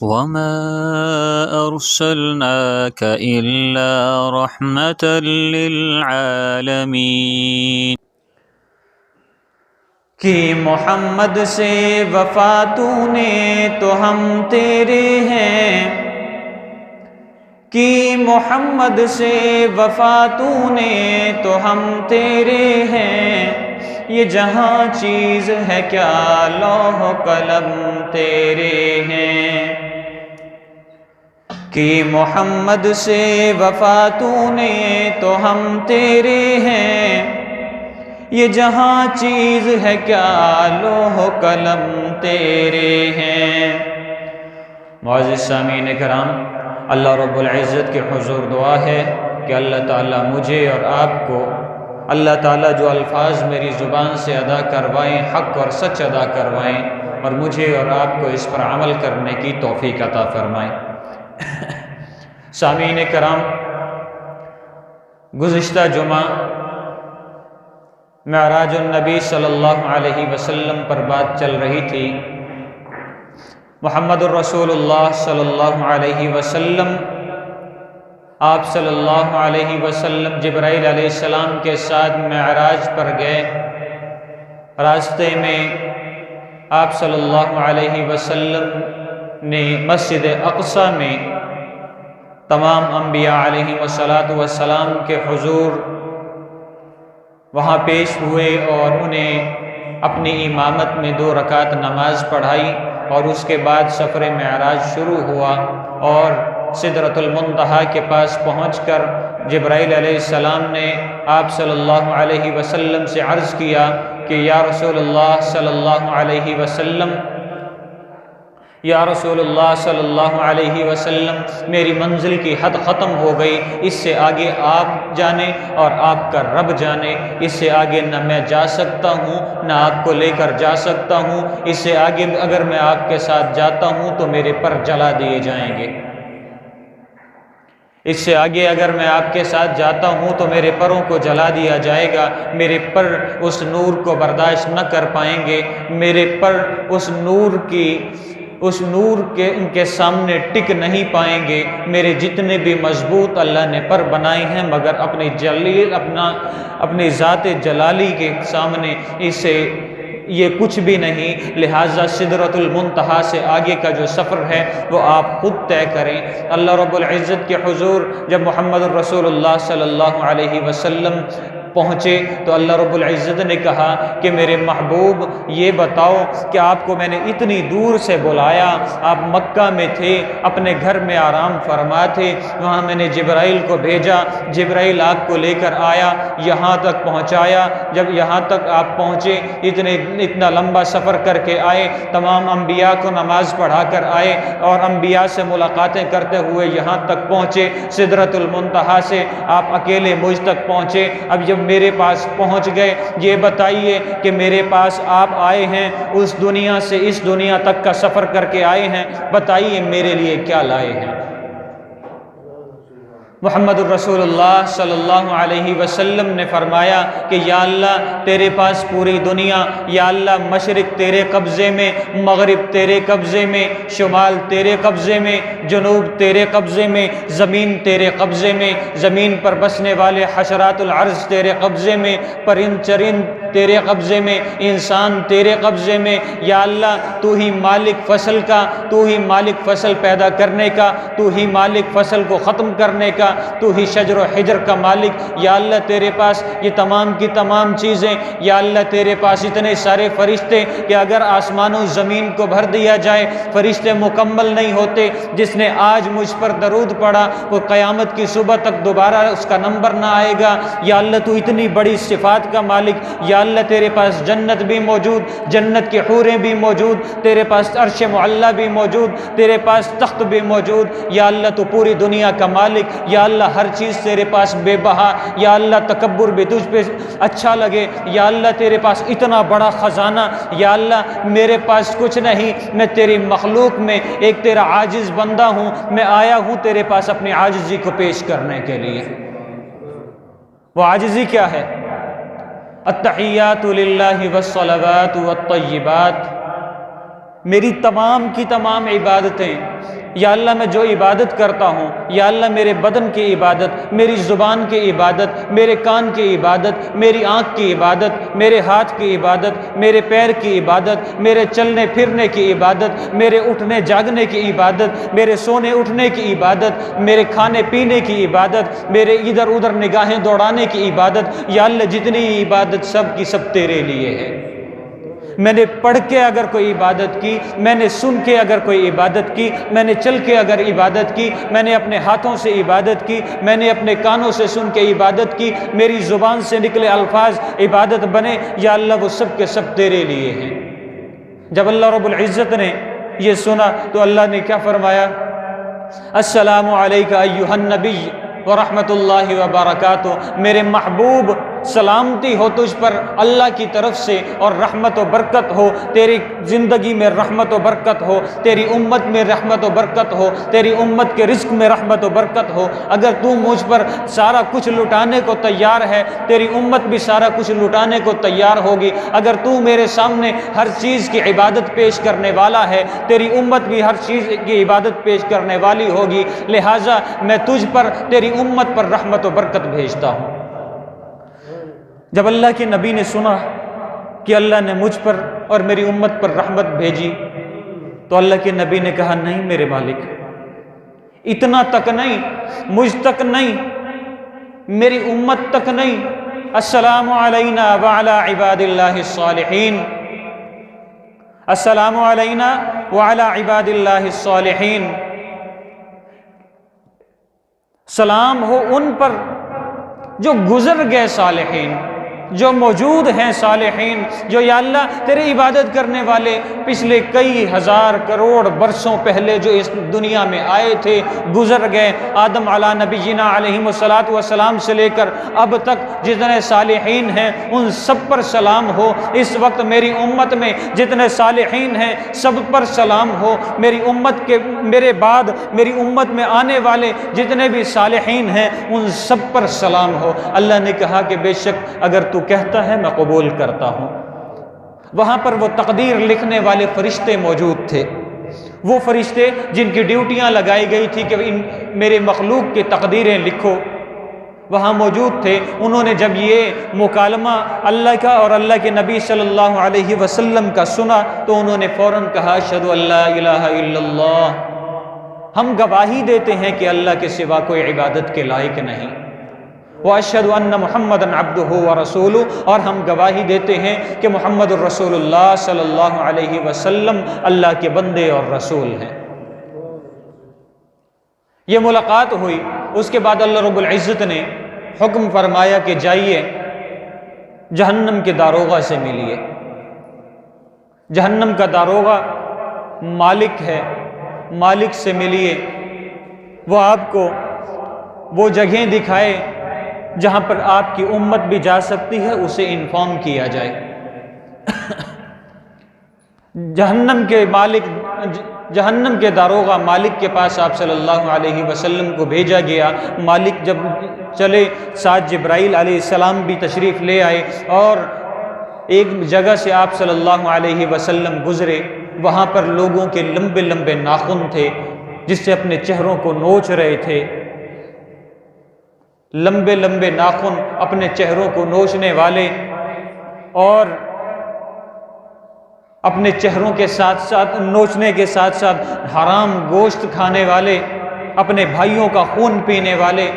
وما أرسلناك إلا رحمة للعالمين کہ محمد سے وفا تو نے تو ہم تیرے ہیں، کہ محمد سے وفا تو نے تو ہم تیرے ہیں، یہ جہاں چیز ہے کیا لوح و قلم تیرے ہیں، کہ محمد سے وفا تو نے تو ہم تیرے ہیں، یہ جہاں چیز ہے کیا لوح و قلم تیرے ہیں۔ معزز سامعین کرام، اللہ رب العزت کے حضور دعا ہے کہ اللہ تعالیٰ مجھے اور آپ کو، اللہ تعالیٰ جو الفاظ میری زبان سے ادا کروائیں حق اور سچ ادا کروائیں، اور مجھے اور آپ کو اس پر عمل کرنے کی توفیق عطا فرمائیں۔ سامعین کرام، گزشتہ جمعہ معراج النبی صلی اللہ علیہ وسلم پر بات چل رہی تھی۔ محمد الرسول اللہ صلی اللہ علیہ وسلم، آپ صلی اللہ علیہ وسلم جبرائیل علیہ السلام کے ساتھ معراج پر گئے۔ راستے میں آپ صلی اللہ علیہ وسلم نے مسجد اقصی میں تمام انبیاء علیہ السلام کے حضور وہاں پیش ہوئے اور انہیں اپنی امامت میں 2 رکعت نماز پڑھائی، اور اس کے بعد سفر معراج شروع ہوا، اور سدرۃ المنتہا کے پاس پہنچ کر جبرائیل علیہ السلام نے آپ صلی اللہ علیہ وسلم سے عرض کیا کہ یا رسول اللہ صلی اللہ علیہ وسلم، یا رسول اللہ صلی اللہ علیہ وسلم، میری منزل کی حد ختم ہو گئی، اس سے آگے آپ جانے اور آپ کا رب جانے، اس سے آگے نہ میں جا سکتا ہوں نہ آپ کو لے کر جا سکتا ہوں، اس سے آگے اگر میں آپ کے ساتھ جاتا ہوں تو میرے پر جلا دیے جائیں گے، اس سے آگے اگر میں آپ کے ساتھ جاتا ہوں تو میرے پروں کو جلا دیا جائے گا، میرے پر اس نور کو برداشت نہ کر پائیں گے، میرے پر اس نور کے ان کے سامنے ٹک نہیں پائیں گے، میرے جتنے بھی مضبوط اللہ نے پر بنائے ہیں مگر اپنی ذات جلالی کے سامنے اسے یہ کچھ بھی نہیں، لہٰذا سدرۃ المنتہا سے آگے کا جو سفر ہے وہ آپ خود طے کریں۔ اللہ رب العزت کے حضور جب محمد الرسول اللہ صلی اللہ علیہ وسلم پہنچے تو اللہ رب العزت نے کہا کہ میرے محبوب یہ بتاؤ کہ آپ کو میں نے اتنی دور سے بلایا، آپ مکہ میں تھے، اپنے گھر میں آرام فرما تھے، وہاں میں نے جبرائیل کو بھیجا، جبرائیل آپ کو لے کر آیا، یہاں تک پہنچایا، جب یہاں تک آپ پہنچے، اتنا لمبا سفر کر کے آئے، تمام انبیاء کو نماز پڑھا کر آئے اور انبیاء سے ملاقاتیں کرتے ہوئے یہاں تک پہنچے، سدرۃ المنتہا سے آپ اکیلے مجھ تک پہنچے۔ اب جب میرے پاس پہنچ گئے، یہ بتائیے کہ میرے پاس آپ آئے ہیں، اس دنیا سے اس دنیا تک کا سفر کر کے آئے ہیں، بتائیے میرے لیے کیا لائے ہیں؟ محمد الرسول اللہ صلی اللہ علیہ وسلم نے فرمایا کہ یا اللہ تیرے پاس پوری دنیا، یا اللہ مشرق تیرے قبضے میں، مغرب تیرے قبضے میں، شمال تیرے قبضے میں، جنوب تیرے قبضے میں، زمین تیرے قبضے میں، زمین پر بسنے والے حشرات الارض تیرے قبضے میں، پرند چرند تیرے قبضے میں، انسان تیرے قبضے میں، یا اللہ تو ہی مالک فصل کا، تو ہی مالک فصل پیدا کرنے کا، تو ہی مالک فصل کو ختم کرنے کا، تو ہی شجر و حجر کا مالک، یا اللہ تیرے پاس یہ تمام کی تمام چیزیں، یا اللہ تیرے پاس اتنے سارے فرشتے کہ اگر آسمان و زمین کو بھر دیا جائے فرشتے مکمل نہیں ہوتے، جس نے آج مجھ پر درود پڑھا وہ قیامت کی صبح تک دوبارہ اس کا نمبر نہ آئے گا، یا اللہ تو اتنی بڑی صفات کا مالک، یا اللہ تیرے پاس جنت بھی موجود، جنت کی حوریں بھی موجود، تیرے پاس عرش معلیٰ بھی موجود، تیرے پاس تخت بھی موجود، یا اللہ تو پوری دنیا کا مالک، یا اللہ ہر چیز تیرے پاس بے بہا، یا اللہ تکبر بھی تجھ پہ اچھا لگے، یا اللہ تیرے پاس اتنا بڑا خزانہ، یا اللہ میرے پاس کچھ نہیں، میں تیری مخلوق میں ایک تیرا عاجز بندہ ہوں، میں آیا ہوں تیرے پاس اپنی عاجزی کو پیش کرنے کے لیے۔ وہ عاجزی کیا ہے؟ التحیات للہ والصلوات والطیبات، میری تمام کی تمام عبادتیں، یا اللہ میں جو عبادت کرتا ہوں، یا اللہ میرے بدن کی عبادت، میری زبان کی عبادت، میرے کان کی عبادت، میری آنکھ کی عبادت، میرے ہاتھ کی عبادت، میرے پیر کی عبادت، میرے چلنے پھرنے کی عبادت، میرے اٹھنے جاگنے کی عبادت، میرے سونے اٹھنے کی عبادت، میرے کھانے پینے کی عبادت، میرے ادھر ادھر نگاہیں دوڑانے کی عبادت، یا اللہ جتنی عبادت سب کی سب تیرے لیے ہے۔ میں نے پڑھ کے اگر کوئی عبادت کی، میں نے سن کے اگر کوئی عبادت کی، میں نے چل کے اگر عبادت کی، میں نے اپنے ہاتھوں سے عبادت کی، میں نے اپنے کانوں سے سن کے عبادت کی، میری زبان سے نکلے الفاظ عبادت بنے، یا اللہ وہ سب کے سب تیرے لیے ہیں۔ جب اللہ رب العزت نے یہ سنا تو اللہ نے کیا فرمایا؟ السلام علیکہ ایھا النبی ورحمۃ اللہ وبرکاتہ، میرے محبوب سلامتی ہو تجھ پر اللہ کی طرف سے، اور رحمت و برکت ہو، تیری زندگی میں رحمت و برکت ہو، تیری امت میں رحمت و برکت ہو، تیری امت کے رزق میں رحمت و برکت ہو۔ اگر تو مجھ پر سارا کچھ لٹانے کو تیار ہے، تیری امت بھی سارا کچھ لٹانے کو تیار ہوگی۔ اگر تو میرے سامنے ہر چیز کی عبادت پیش کرنے والا ہے، تیری امت بھی ہر چیز کی عبادت پیش کرنے والی ہوگی، لہٰذا میں تجھ پر، تیری امت پر رحمت و برکت بھیجتا ہوں۔ جب اللہ کے نبی نے سنا کہ اللہ نے مجھ پر اور میری امت پر رحمت بھیجی تو اللہ کے نبی نے کہا، نہیں میرے مالک، اتنا تک نہیں، مجھ تک نہیں، میری امت تک نہیں، السلام علینا وعلی عباد اللہ الصالحین، السلام علینا وعلی عباد اللہ الصالحین، سلام ہو ان پر جو گزر گئے صالحین، جو موجود ہیں صالحین، جو یا اللہ تیرے عبادت کرنے والے پچھلے کئی ہزار کروڑ برسوں پہلے جو اس دنیا میں آئے تھے، گزر گئے، آدم علی نبینا علیہ الصلاۃ والسلام سے لے کر اب تک جتنے صالحین ہیں ان سب پر سلام ہو۔ اس وقت میری امت میں جتنے صالحین ہیں سب پر سلام ہو، میری امت کے میرے بعد میری امت میں آنے والے جتنے بھی صالحین ہیں ان سب پر سلام ہو۔ اللہ نے کہا کہ بے شک اگر تو کہتا ہے میں قبول کرتا ہوں۔ وہاں پر وہ تقدیر لکھنے والے فرشتے موجود تھے، وہ فرشتے جن کی ڈیوٹیاں لگائی گئی تھی کہ میرے مخلوق کی تقدیریں لکھو، وہاں موجود تھے۔ انہوں نے جب یہ مکالمہ اللہ کا اور اللہ کے نبی صلی اللہ علیہ وسلم کا سنا تو انہوں نے فوراً کہا، اشہد ان لا الہ الا اللہ، ہم گواہی دیتے ہیں کہ اللہ کے سوا کوئی عبادت کے لائق نہیں، وَأَشْهَدُ أَنَّ مُحَمَّدًا عَبْدُهُ وَرَسُولُهُ، اور ہم گواہی دیتے ہیں کہ محمد الرسول اللہ صلی اللہ علیہ وسلم اللہ کے بندے اور رسول ہیں۔ یہ ملاقات ہوئی، اس کے بعد اللہ رب العزت نے حکم فرمایا کہ جائیے جہنم کے داروغہ سے ملیے۔ جہنم کا داروغہ مالک ہے، مالک سے ملیے، وہ آپ کو وہ جگہیں دکھائے جہاں پر آپ کی امت بھی جا سکتی ہے، اسے انفارم کیا جائے۔ جہنم کے مالک، جہنم کے داروغہ مالک کے پاس آپ صلی اللہ علیہ وسلم کو بھیجا گیا۔ مالک جب چلے، ساتھ جبرائیل علیہ السلام بھی تشریف لے آئے، اور ایک جگہ سے آپ صلی اللہ علیہ وسلم گزرے، وہاں پر لوگوں کے لمبے لمبے ناخن تھے جس سے اپنے چہروں کو نوچ رہے تھے۔ لمبے لمبے ناخن اپنے چہروں کو نوچنے والے، اور اپنے چہروں کے ساتھ ساتھ نوچنے کے ساتھ ساتھ حرام گوشت کھانے والے، اپنے بھائیوں کا خون پینے والے۔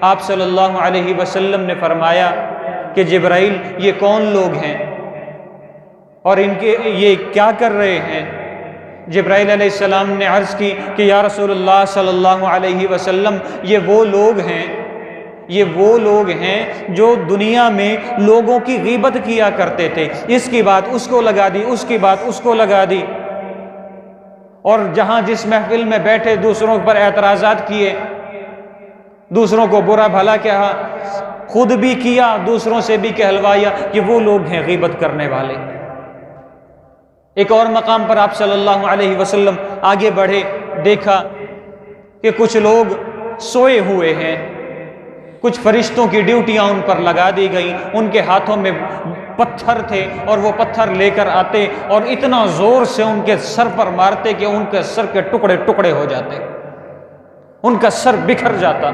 آپ صلی اللہ علیہ وسلم نے فرمایا کہ جبرائیل یہ کون لوگ ہیں اور ان کے یہ کیا کر رہے ہیں؟ جبرائیل علیہ السلام نے عرض کی کہ یا رسول اللہ صلی اللہ علیہ وسلم، یہ وہ لوگ ہیں، یہ وہ لوگ ہیں جو دنیا میں لوگوں کی غیبت کیا کرتے تھے، اس کی بات اس کو لگا دی، اس کی بات اس کو لگا دی، اور جہاں جس محفل میں بیٹھے دوسروں پر اعتراضات کیے، دوسروں کو برا بھلا کہا، خود بھی کیا، دوسروں سے بھی کہلوایا، کہ وہ لوگ ہیں غیبت کرنے والے۔ ایک اور مقام پر آپ صلی اللہ علیہ وسلم آگے بڑھے، دیکھا کہ کچھ لوگ سوئے ہوئے ہیں، کچھ فرشتوں کی ڈیوٹیاں ان پر لگا دی گئیں، ان کے ہاتھوں میں پتھر تھے اور وہ پتھر لے کر آتے اور اتنا زور سے ان کے سر پر مارتے کہ ان کے سر کے ٹکڑے ٹکڑے ہو جاتے، ان کا سر بکھر جاتا۔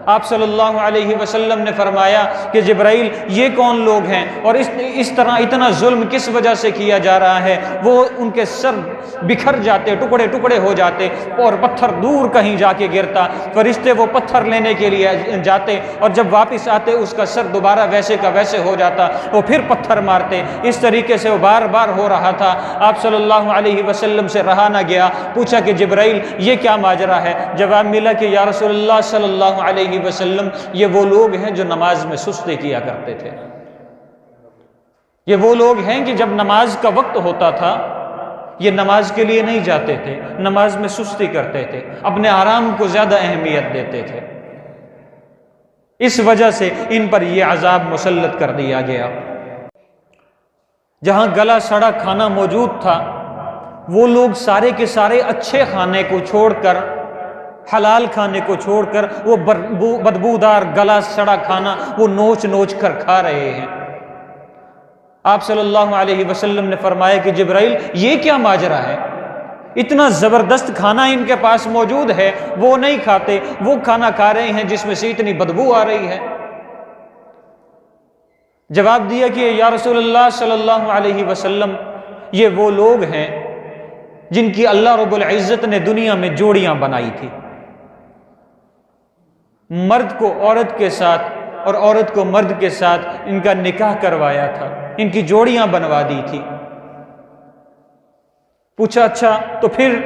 آپ صلی اللہ علیہ وسلم نے فرمایا کہ جبرائیل یہ کون لوگ ہیں اور اس طرح اتنا ظلم کس وجہ سے کیا جا رہا ہے؟ وہ ان کے سر بکھر جاتے، ٹکڑے ٹکڑے ہو جاتے اور پتھر دور کہیں جا کے گرتا، فرشتے وہ پتھر لینے کے لیے جاتے اور جب واپس آتے اس کا سر دوبارہ ویسے کا ویسے ہو جاتا، وہ پھر پتھر مارتے۔ اس طریقے سے وہ بار بار ہو رہا تھا۔ آپ صلی اللہ علیہ وسلم سے رہا نہ گیا، پوچھا کہ جبرائیل یہ کیا ماجرا ہے؟ جواب ملا کہ یا رسول اللہ صلی اللہ علیہ وسلم یہ وہ لوگ ہیں جو نماز میں سستی کیا کرتے تھے، یہ وہ لوگ ہیں کہ جب نماز کا وقت ہوتا تھا یہ نماز کے لیے نہیں جاتے تھے، نماز میں سستی کرتے تھے، اپنے آرام کو زیادہ اہمیت دیتے تھے، اس وجہ سے ان پر یہ عذاب مسلط کر دیا گیا۔ جہاں گلا سڑا کھانا موجود تھا وہ لوگ سارے کے سارے اچھے کھانے کو چھوڑ کر، حلال کھانے کو چھوڑ کر وہ بدبودار گلا سڑا کھانا وہ نوچ نوچ کر کھا رہے ہیں۔ آپ صلی اللہ علیہ وسلم نے فرمایا کہ جبرائیل یہ کیا ماجرا ہے؟ اتنا زبردست کھانا ان کے پاس موجود ہے، وہ نہیں کھاتے، وہ کھانا کھا رہے ہیں جس میں سے اتنی بدبو آ رہی ہے۔ جواب دیا کہ یا رسول اللہ صلی اللہ علیہ وسلم یہ وہ لوگ ہیں جن کی اللہ رب العزت نے دنیا میں جوڑیاں بنائی تھی، مرد کو عورت کے ساتھ اور عورت کو مرد کے ساتھ ان کا نکاح کروایا تھا، ان کی جوڑیاں بنوا دی تھی۔ پوچھا اچھا تو پھر؟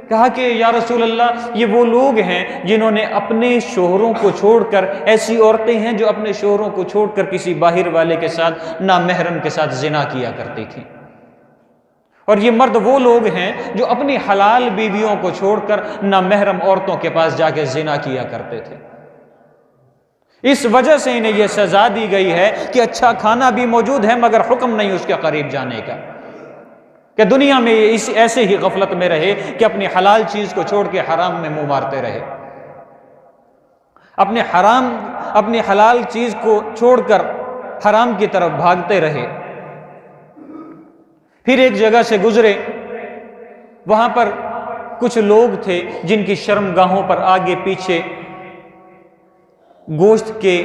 کہا کہ یا رسول اللہ یہ وہ لوگ ہیں جنہوں نے اپنے شوہروں کو چھوڑ کر، ایسی عورتیں ہیں جو اپنے شوہروں کو چھوڑ کر کسی باہر والے کے ساتھ، نامحرم کے ساتھ زنا کیا کرتی تھی، اور یہ مرد وہ لوگ ہیں جو اپنی حلال بیویوں کو چھوڑ کر نامحرم عورتوں کے پاس جا کے زنا کیا کرتے تھے۔ اس وجہ سے انہیں یہ سزا دی گئی ہے کہ اچھا کھانا بھی موجود ہے مگر حکم نہیں اس کے قریب جانے کا، کہ دنیا میں یہ ایسے ہی غفلت میں رہے کہ اپنی حلال چیز کو چھوڑ کے حرام میں منہ مارتے رہے، اپنی حلال چیز کو چھوڑ کر حرام کی طرف بھاگتے رہے۔ پھر ایک جگہ سے گزرے، وہاں پر کچھ لوگ تھے جن کی شرمگاہوں پر آگے پیچھے گوشت کے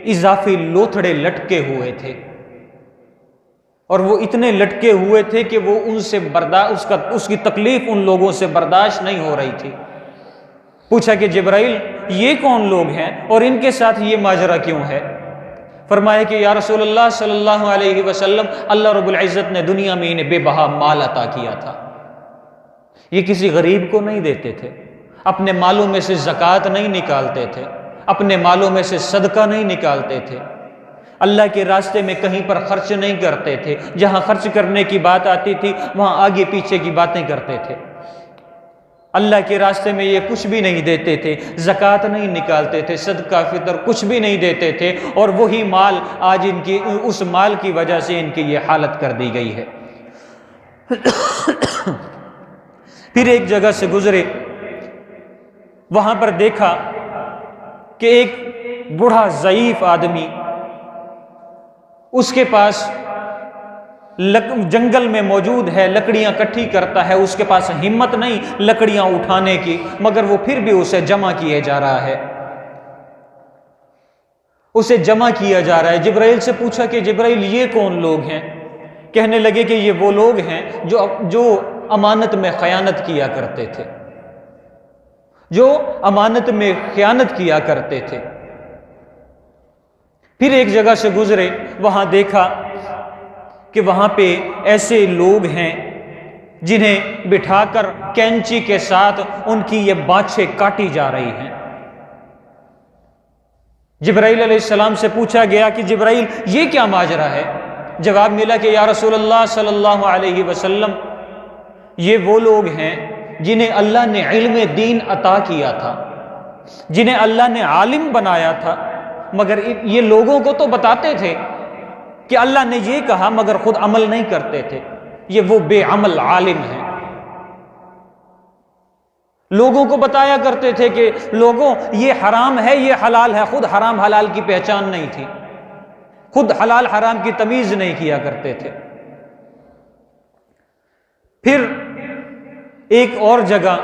اضافی لوتھڑے لٹکے ہوئے تھے، اور وہ اتنے لٹکے ہوئے تھے کہ وہ ان سے اس کی تکلیف ان لوگوں سے برداشت نہیں ہو رہی تھی۔ پوچھا کہ جبرائیل یہ کون لوگ ہیں اور ان کے ساتھ یہ ماجرا کیوں ہے؟ فرمایا کہ یا رسول اللہ صلی اللہ علیہ وسلم اللہ رب العزت نے دنیا میں انہیں بے بہا مال عطا کیا تھا، یہ کسی غریب کو نہیں دیتے تھے، اپنے مالوں میں سے زکوٰۃ نہیں نکالتے تھے، اپنے مالوں میں سے صدقہ نہیں نکالتے تھے، اللہ کے راستے میں کہیں پر خرچ نہیں کرتے تھے، جہاں خرچ کرنے کی بات آتی تھی وہاں آگے پیچھے کی باتیں کرتے تھے، اللہ کے راستے میں یہ کچھ بھی نہیں دیتے تھے، زکوٰۃ نہیں نکالتے تھے، صدقہ فطر کچھ بھی نہیں دیتے تھے، اور وہی مال آج اس مال کی وجہ سے ان کی یہ حالت کر دی گئی ہے۔ پھر ایک جگہ سے گزرے، وہاں پر دیکھا کہ ایک بوڑھا ضعیف آدمی، اس کے پاس جنگل میں موجود ہے، لکڑیاں کٹھی کرتا ہے، اس کے پاس ہمت نہیں لکڑیاں اٹھانے کی، مگر وہ پھر بھی اسے جمع کیے جا رہا ہے، اسے جمع کیا جا رہا ہے۔ جبرائیل سے پوچھا کہ جبرائیل یہ کون لوگ ہیں؟ کہنے لگے کہ یہ وہ لوگ ہیں جو امانت میں خیانت کیا کرتے تھے، جو امانت میں خیانت کیا کرتے تھے۔ پھر ایک جگہ سے گزرے، وہاں دیکھا کہ وہاں پہ ایسے لوگ ہیں جنہیں بٹھا کر کینچی کے ساتھ ان کی یہ بانچیں کاٹی جا رہی ہیں۔ جبرائیل علیہ السلام سے پوچھا گیا کہ جبرائیل یہ کیا ماجرا ہے؟ جواب ملا کہ یا رسول اللہ صلی اللہ علیہ وسلم یہ وہ لوگ ہیں جنہیں اللہ نے علم دین عطا کیا تھا، جنہیں اللہ نے عالم بنایا تھا، مگر یہ لوگوں کو تو بتاتے تھے کہ اللہ نے یہ کہا مگر خود عمل نہیں کرتے تھے، یہ وہ بے عمل عالم ہیں۔ لوگوں کو بتایا کرتے تھے کہ لوگوں یہ حرام ہے یہ حلال ہے، خود حرام حلال کی پہچان نہیں تھی، خود حلال حرام کی تمیز نہیں کیا کرتے تھے۔ پھر ایک اور جگہ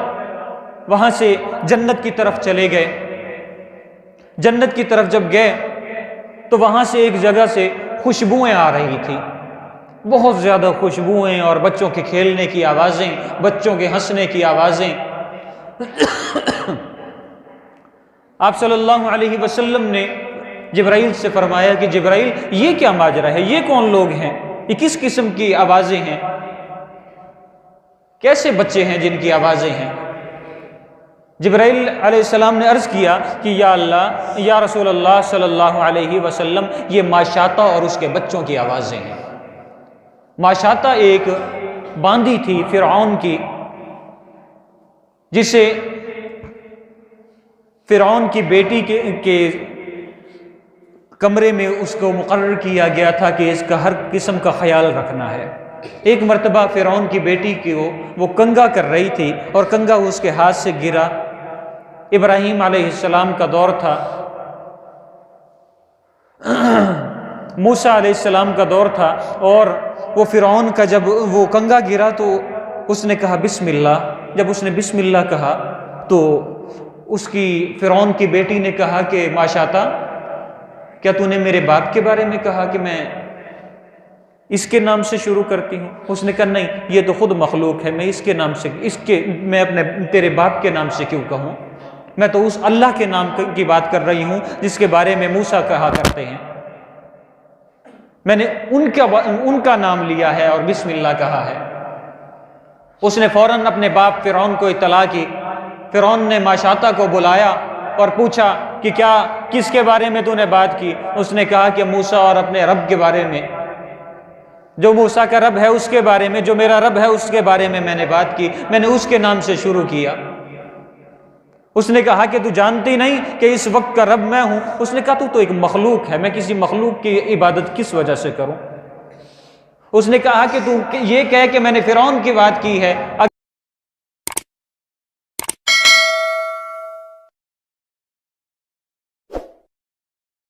وہاں سے جنت کی طرف چلے گئے۔ جنت کی طرف جب گئے تو وہاں سے ایک جگہ سے خوشبوئیں آ رہی تھی، بہت زیادہ خوشبوئیں، اور بچوں کے کھیلنے کی آوازیں، بچوں کے ہنسنے کی آوازیں۔ آپ صلی اللہ علیہ وسلم نے جبرائیل سے فرمایا کہ جبرائیل، یہ کیا ماجرا ہے، یہ کون لوگ ہیں، یہ کس قسم کی آوازیں ہیں، کیسے بچے ہیں جن کی آوازیں ہیں؟ جبرائیل علیہ السلام نے عرض کیا کہ یا اللہ، یا رسول اللہ صلی اللہ علیہ وسلم، یہ ماشاطہ اور اس کے بچوں کی آوازیں ہیں۔ ماشاطہ ایک باندی تھی فرعون کی، جسے فرعون کی بیٹی کے کمرے میں اس کو مقرر کیا گیا تھا کہ اس کا ہر قسم کا خیال رکھنا ہے۔ ایک مرتبہ فرعون کی بیٹی کو وہ کنگا کر رہی تھی اور کنگا اس کے ہاتھ سے گرا۔ ابراہیم علیہ السلام کا دور تھا، موسیٰ علیہ السلام کا دور تھا، اور وہ فرعون کا جب وہ کنگا گرا تو اس نے کہا بسم اللہ۔ جب اس نے بسم اللہ کہا تو اس کی فرعون کی بیٹی نے کہا کہ ماشاطہ، کیا تو نے میرے باپ کے بارے میں کہا کہ میں اس کے نام سے شروع کرتی ہوں؟ اس نے کہا نہیں، یہ تو خود مخلوق ہے، میں اس کے نام سے، میں اپنے تیرے باپ کے نام سے کیوں کہوں؟ میں تو اس اللہ کے نام کی بات کر رہی ہوں جس کے بارے میں موسیٰ کہا کرتے ہیں۔ میں نے ان کا نام لیا ہے اور بسم اللہ کہا ہے۔ اس نے فوراً اپنے باپ فرعون کو اطلاع کی۔ فرعون نے ماشاطہ کو بلایا اور پوچھا کہ کیا کس کے بارے میں تو نے بات کی؟ اس نے کہا کہ موسیٰ اور اپنے رب کے بارے میں، جو موسیٰ کا رب ہے اس کے بارے میں، جو میرا رب ہے اس کے بارے میں نے بات کی، میں نے اس کے نام سے شروع کیا۔ اس نے کہا کہ تو جانتی نہیں کہ اس وقت کا رب میں ہوں؟ اس نے کہا تو ایک مخلوق ہے، میں کسی مخلوق کی عبادت کس وجہ سے کروں؟ اس نے کہا کہ تو یہ کہے کہ میں نے فرعون کی بات کی ہے،